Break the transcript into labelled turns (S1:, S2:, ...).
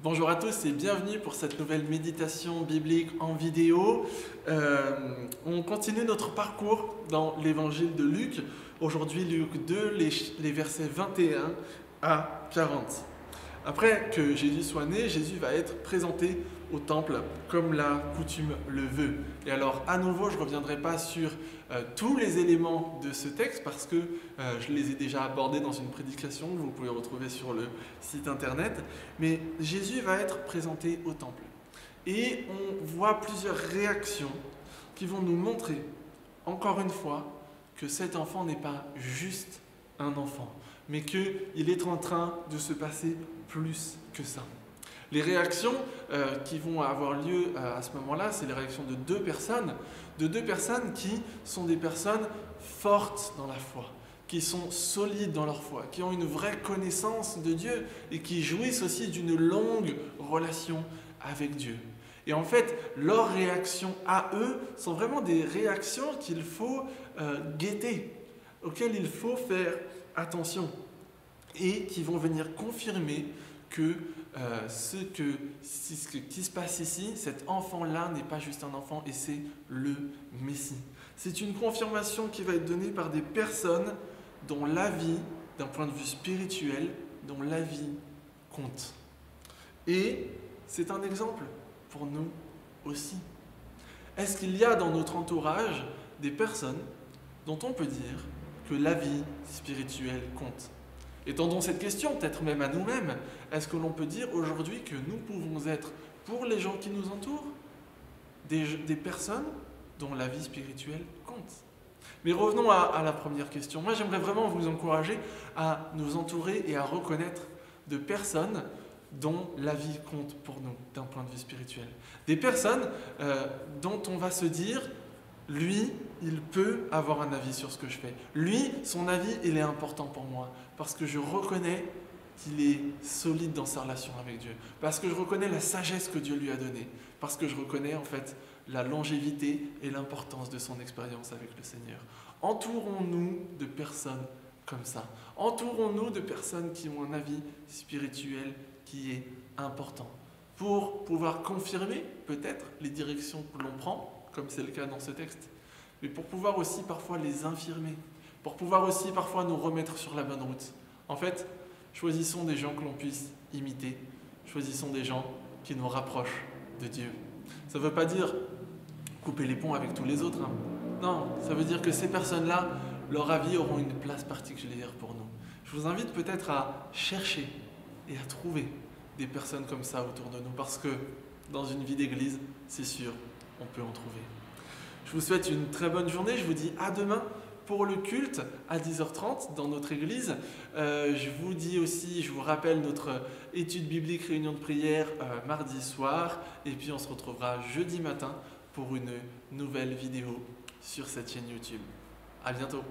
S1: Bonjour à tous et bienvenue pour cette nouvelle méditation biblique en vidéo. On continue notre parcours dans l'évangile de Luc. Aujourd'hui, Luc 2, les versets 21 à 40. Après que Jésus soit né, Jésus va être présenté au temple comme la coutume le veut. Et alors, à nouveau, je ne reviendrai pas sur tous les éléments de ce texte parce que je les ai déjà abordés dans une prédication que vous pouvez retrouver sur le site internet. Mais Jésus va être présenté au temple. Et on voit plusieurs réactions qui vont nous montrer, encore une fois, que cet enfant n'est pas juste un enfant, mais qu'il est en train de se passer plus que ça. Les réactions qui vont avoir lieu à ce moment-là, c'est les réactions de deux personnes qui sont des personnes fortes dans la foi, qui sont solides dans leur foi, qui ont une vraie connaissance de Dieu et qui jouissent aussi d'une longue relation avec Dieu. Et en fait, leurs réactions à eux sont vraiment des réactions qu'il faut guetter, auxquelles il faut faire attention et qui vont venir confirmer que ce qui se passe ici, cet enfant-là n'est pas juste un enfant et c'est le Messie. C'est une confirmation qui va être donnée par des personnes dont la vie, d'un point de vue spirituel, dont la vie compte. Et c'est un exemple pour nous aussi. Est-ce qu'il y a dans notre entourage des personnes dont on peut dire que la vie spirituelle compte ? Étendons cette question, peut-être même à nous-mêmes. Est-ce que l'on peut dire aujourd'hui que nous pouvons être, pour les gens qui nous entourent, des personnes dont la vie spirituelle compte ? Mais revenons à la première question. Moi, j'aimerais vraiment vous encourager à nous entourer et à reconnaître de personnes dont la vie compte pour nous, d'un point de vue spirituel. Des personnes dont on va se dire, lui, il peut avoir un avis sur ce que je fais. Lui, son avis, il est important pour moi. Parce que je reconnais qu'il est solide dans sa relation avec Dieu. Parce que je reconnais la sagesse que Dieu lui a donnée. Parce que je reconnais en fait la longévité et l'importance de son expérience avec le Seigneur. Entourons-nous de personnes comme ça. Entourons-nous de personnes qui ont un avis spirituel qui est important. Pour pouvoir confirmer peut-être les directions que l'on prend, comme c'est le cas dans ce texte, mais pour pouvoir aussi parfois les infirmer, pour pouvoir aussi parfois nous remettre sur la bonne route. En fait, choisissons des gens que l'on puisse imiter, choisissons des gens qui nous rapprochent de Dieu. Ça ne veut pas dire couper les ponts avec tous les autres, hein. Non, ça veut dire que ces personnes-là, leur avis auront une place particulière pour nous. Je vous invite peut-être à chercher et à trouver des personnes comme ça autour de nous, parce que dans une vie d'église, c'est sûr, on peut en trouver. Je vous souhaite une très bonne journée. Je vous dis à demain pour le culte à 10h30 dans notre église. Je vous dis aussi, je vous rappelle notre étude biblique, réunion de prière mardi soir. Et puis on se retrouvera jeudi matin pour une nouvelle vidéo sur cette chaîne YouTube. À bientôt.